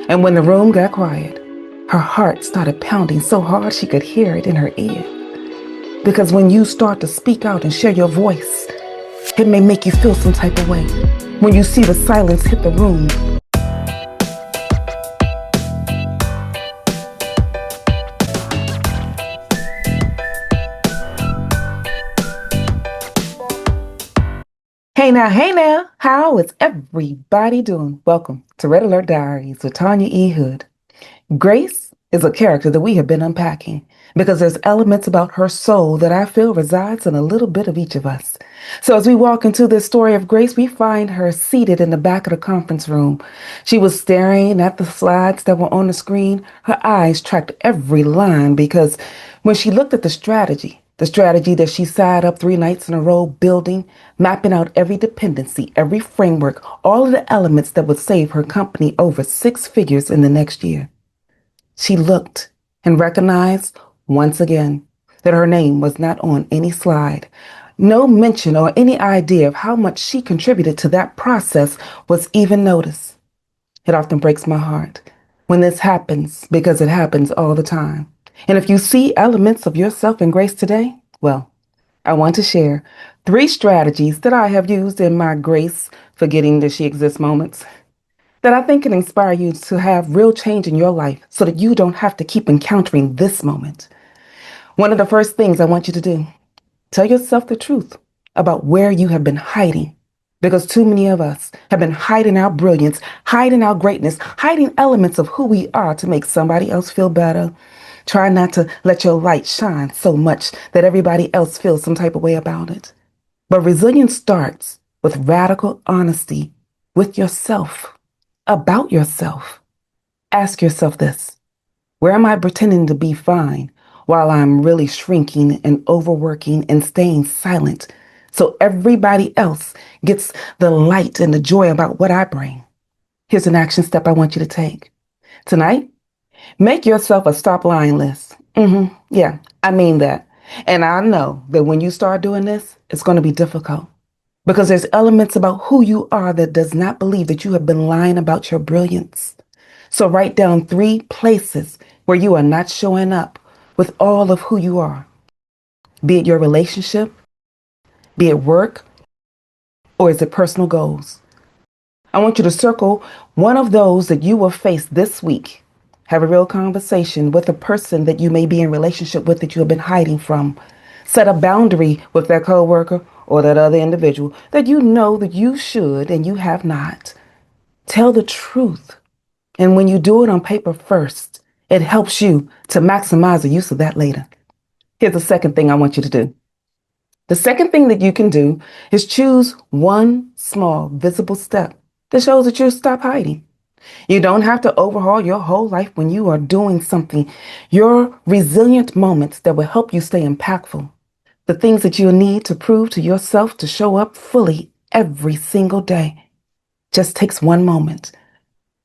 And when the room got quiet, her heart started pounding so hard she could hear it in her ear. Because when you start to speak out and share your voice, it may make you feel some type of way. When you see the silence hit the room, hey now, how is everybody doing? Welcome to Red Alert Diaries with Tanya E. Hood. Grace is a character that we have been unpacking because there's elements about her soul that I feel resides in a little bit of each of us. So as we walk into this story of Grace, we find her seated in the back of the conference room. She was staring at the slides that were on the screen. Her eyes tracked every line because when she looked at the strategy that she sat up 3 nights in a row building, mapping out every dependency, every framework, all of the elements that would save her company over 6 figures in the next year. She looked and recognized once again that her name was not on any slide. No mention or any idea of how much she contributed to that process was even noticed. It often breaks my heart when this happens because it happens all the time. And if you see elements of yourself in Grace today, well, I want to share 3 strategies that I have used in my Grace forgetting that she exists moments that I think can inspire you to have real change in your life so that you don't have to keep encountering this moment. One of the first things I want you to do, tell yourself the truth about where you have been hiding. Because too many of us have been hiding our brilliance, hiding our greatness, hiding elements of who we are to make somebody else feel better. Try not to let your light shine so much that everybody else feels some type of way about it. But resilience starts with radical honesty with yourself, about yourself. Ask yourself this: where am I pretending to be fine while I'm really shrinking and overworking and staying silent so everybody else gets the light and the joy about what I bring? Here's an action step I want you to take. Tonight, make yourself a stop lying list. Yeah, I mean that. And I know that when you start doing this, it's going to be difficult because there's elements about who you are that does not believe that you have been lying about your brilliance. So write down 3 places where you are not showing up with all of who you are, be it your relationship, be it work, or is it personal goals. I want you to circle one of those that you will face this week. Have a real conversation with a person that you may be in relationship with that you have been hiding from. Set a boundary with that coworker or that other individual that you know that you should and you have not. Tell the truth. And when you do it on paper first, it helps you to maximize the use of that later. Here's the second thing I want you to do. The second thing that you can do is choose one small visible step that shows that you stop hiding. You don't have to overhaul your whole life when you are doing something. Your resilient moments that will help you stay impactful. The things that you need to prove to yourself to show up fully every single day. Just takes one moment.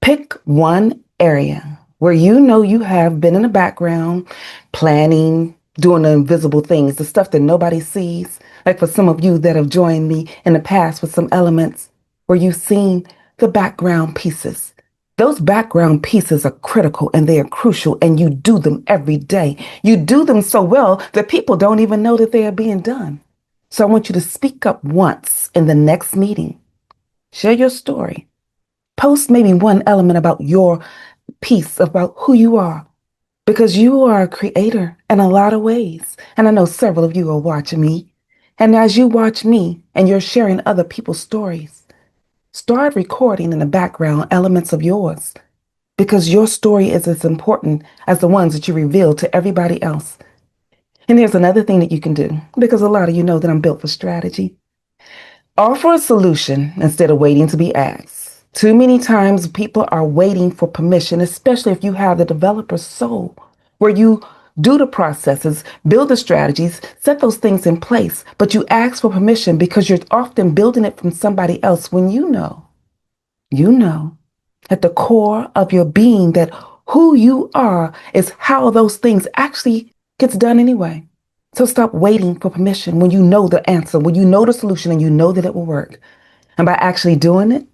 Pick one area where you know you have been in the background, planning, doing the invisible things, the stuff that nobody sees. Like for some of you that have joined me in the past with some elements where you've seen the background pieces. Those background pieces are critical and they are crucial, and you do them every day. You do them so well that people don't even know that they are being done. So I want you to speak up once in the next meeting. Share your story. Post maybe one element about your piece, about who you are, because you are a creator in a lot of ways. And I know several of you are watching me. And as you watch me and you're sharing other people's stories, start recording in the background elements of yours, because your story is as important as the ones that you reveal to everybody else. And here's another thing that you can do, because a lot of you know that I'm built for strategy. Offer a solution instead of waiting to be asked. Too many times people are waiting for permission, especially if you have the developer's soul, where you do the processes, build the strategies, set those things in place, but you ask for permission because you're often building it from somebody else when you know at the core of your being that who you are is how those things actually gets done anyway. So stop waiting for permission when you know the answer, when you know the solution and you know that it will work. And by actually doing it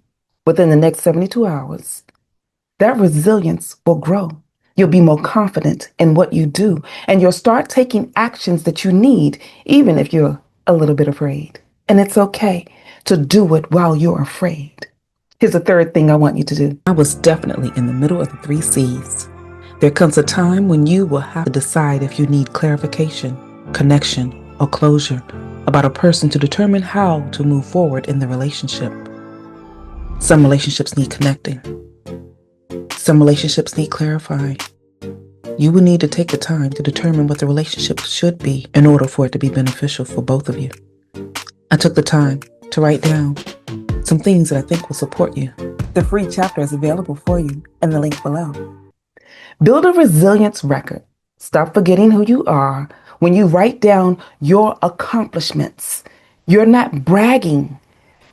within the next 72 hours, that resilience will grow. You'll be more confident in what you do, and you'll start taking actions that you need, even if you're a little bit afraid. And it's okay to do it while you're afraid. Here's the third thing I want you to do. I was definitely in the middle of the three C's. There comes a time when you will have to decide if you need clarification, connection, or closure about a person to determine how to move forward in the relationship. Some relationships need connecting. Some relationships need clarifying. You will need to take the time to determine what the relationship should be in order for it to be beneficial for both of you. I took the time to write down some things that I think will support you. The free chapter is available for you in the link below. Build a resilience record. Stop forgetting who you are. When you write down your accomplishments, you're not bragging.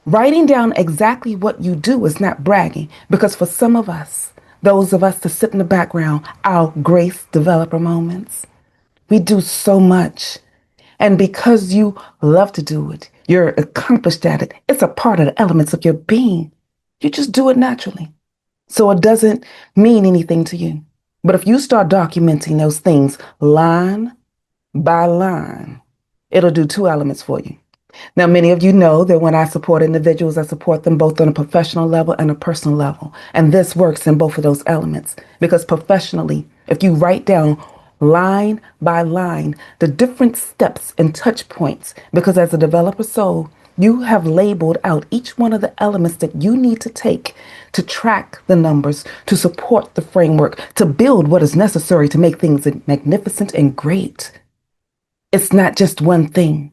Writing down exactly what you do is not bragging, because for some of us, those of us that sit in the background, our grace developer moments, we do so much. And because you love to do it, you're accomplished at it, it's a part of the elements of your being. You just do it naturally. So it doesn't mean anything to you. But if you start documenting those things line by line, it'll do two elements for you. Now, many of you know that when I support individuals, I support them both on a professional level and a personal level. And this works in both of those elements, because professionally, if you write down line by line the different steps and touch points, because as a developer soul, you have labeled out each one of the elements that you need to take to track the numbers, to support the framework, to build what is necessary to make things magnificent and great. It's not just one thing.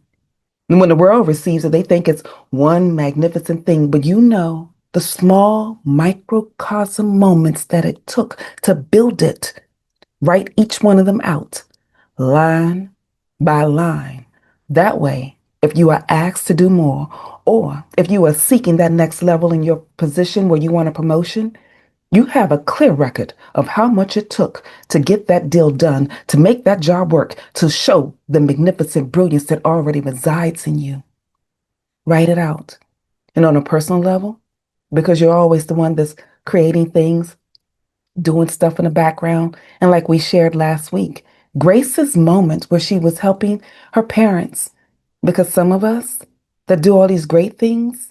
And when the world receives it, they think it's one magnificent thing, but you know the small microcosm moments that it took to build it. Write each one of them out, line by line. That way, if you are asked to do more, or if you are seeking that next level in your position where you want a promotion, you have a clear record of how much it took to get that deal done, to make that job work, to show the magnificent brilliance that already resides in you. Write it out. And on a personal level, because you're always the one that's creating things, doing stuff in the background, and like we shared last week, Grace's moments where she was helping her parents, because some of us that do all these great things,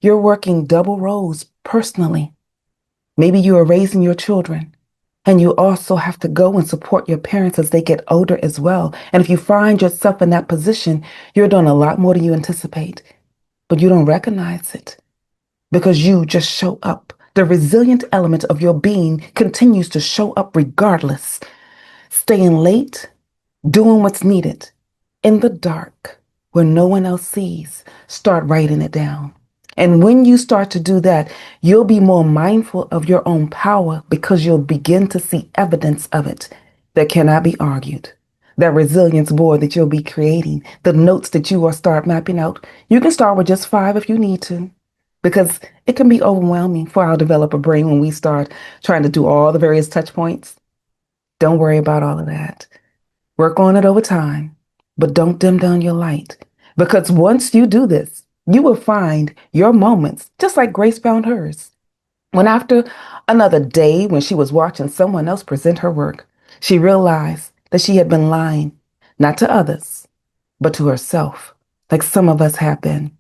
you're working double roles personally. Maybe you are raising your children, and you also have to go and support your parents as they get older as well. And if you find yourself in that position, you're doing a lot more than you anticipate, but you don't recognize it because you just show up. The resilient element of your being continues to show up regardless. Staying late, doing what's needed, in the dark, where no one else sees. Start writing it down. And when you start to do that, you'll be more mindful of your own power, because you'll begin to see evidence of it that cannot be argued. That resilience board that you'll be creating, the notes that you will start mapping out, you can start with just 5 if you need to, because it can be overwhelming for our developer brain when we start trying to do all the various touch points. Don't worry about all of that. Work on it over time, but don't dim down your light, because once you do this, you will find your moments just like Grace found hers. When after another day, when she was watching someone else present her work, she realized that she had been lying, not to others, but to herself, like some of us have been.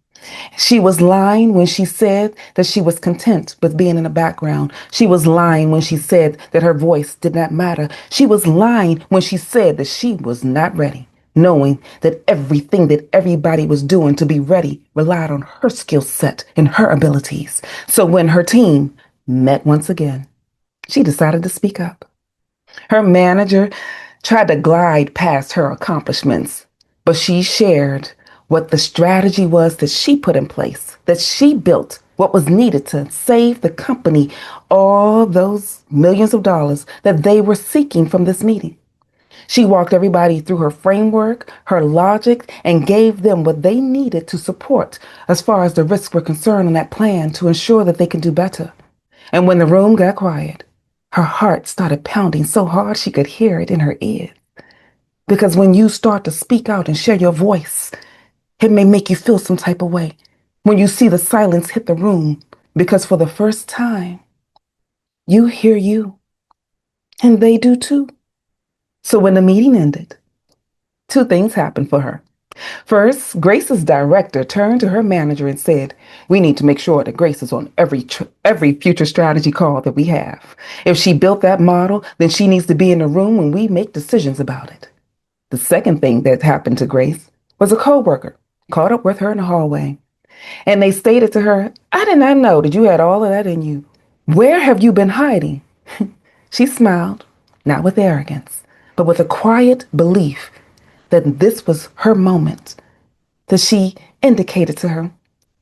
She was lying when she said that she was content with being in the background. She was lying when she said that her voice did not matter. She was lying when she said that she was not ready, knowing that everything that everybody was doing to be ready relied on her skill set and her abilities. So when her team met once again, she decided to speak up. Her manager tried to glide past her accomplishments, but she shared what the strategy was that she put in place, that she built, what was needed to save the company all those millions of dollars that they were seeking from this meeting. She walked everybody through her framework, her logic, and gave them what they needed to support as far as the risks were concerned on that plan to ensure that they could do better. And when the room got quiet, her heart started pounding so hard she could hear it in her ears. Because when you start to speak out and share your voice, it may make you feel some type of way when you see the silence hit the room, because for the first time, You hear you, and they do too. So when the meeting ended, two things happened for her. First, Grace's director turned to her manager and said, "We need to make sure that Grace is on every future strategy call that we have. If she built that model, then she needs to be in the room when we make decisions about it." The second thing that happened to Grace was a coworker caught up with her in the hallway, and they stated to her, "I did not know that you had all of that in you. Where have you been hiding?" She smiled, not with arrogance, but with a quiet belief that this was her moment, that she indicated to her,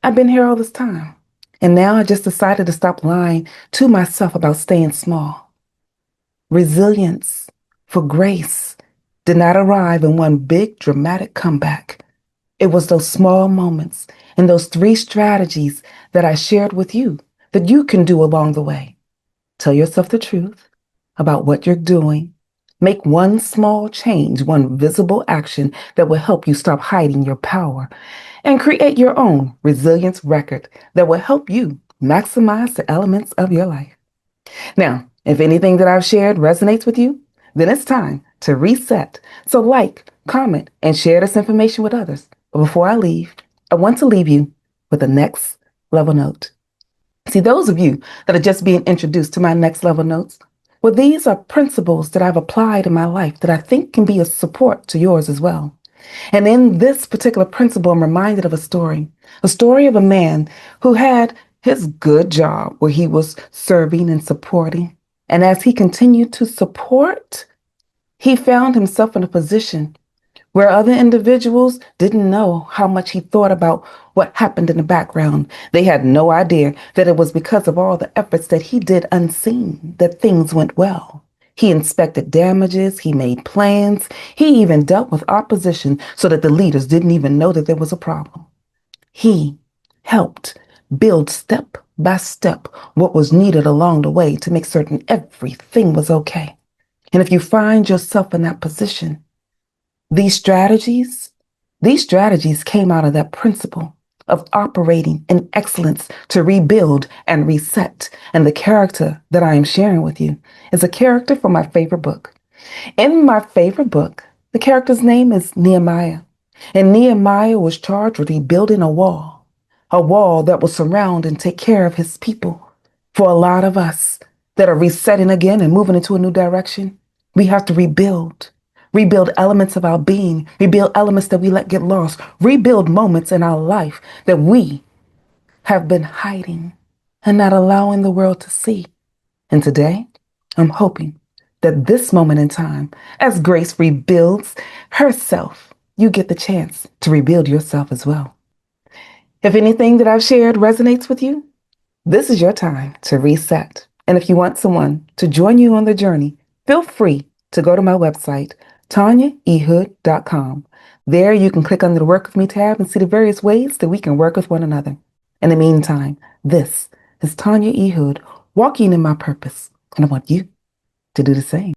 "I've been here all this time. And now I just decided to stop lying to myself about staying small." Resilience for Grace did not arrive in one big dramatic comeback. It was those small moments and those three strategies that I shared with you that you can do along the way. Tell yourself the truth about what you're doing. Make one small change, one visible action that will help you stop hiding your power, and create your own resilience record that will help you maximize the elements of your life. Now, if anything that I've shared resonates with you, then it's time to reset. So comment, and share this information with others. But before I leave, I want to leave you with a next level note. See, those of you that are just being introduced to my next level notes, well, these are principles that I've applied in my life that I think can be a support to yours as well. And in this particular principle, I'm reminded of a story of a man who had his good job where he was serving and supporting. And as he continued to support, he found himself in a position where other individuals didn't know how much he thought about what happened in the background. They had no idea that it was because of all the efforts that he did unseen that things went well. He inspected damages, he made plans, he even dealt with opposition so that the leaders didn't even know that there was a problem. He helped build step by step what was needed along the way to make certain everything was okay. And if you find yourself in that position, these strategies, these strategies came out of that principle of operating in excellence to rebuild and reset. And the character that I am sharing with you is a character from my favorite book. In my favorite book, the character's name is Nehemiah. And Nehemiah was charged with rebuilding a wall that will surround and take care of his people. For a lot of us that are resetting again and moving into a new direction, we have to rebuild elements of our being, rebuild elements that we let get lost, rebuild moments in our life that we have been hiding and not allowing the world to see. And today, I'm hoping that this moment in time, as Grace rebuilds herself, you get the chance to rebuild yourself as well. If anything that I've shared resonates with you, this is your time to reset. And if you want someone to join you on the journey, feel free to go to my website, tanyaehood.com. There you can click on the Work With Me tab and see the various ways that we can work with one another. In the meantime, this is Tanya E. Hood walking in my purpose, and I want you to do the same.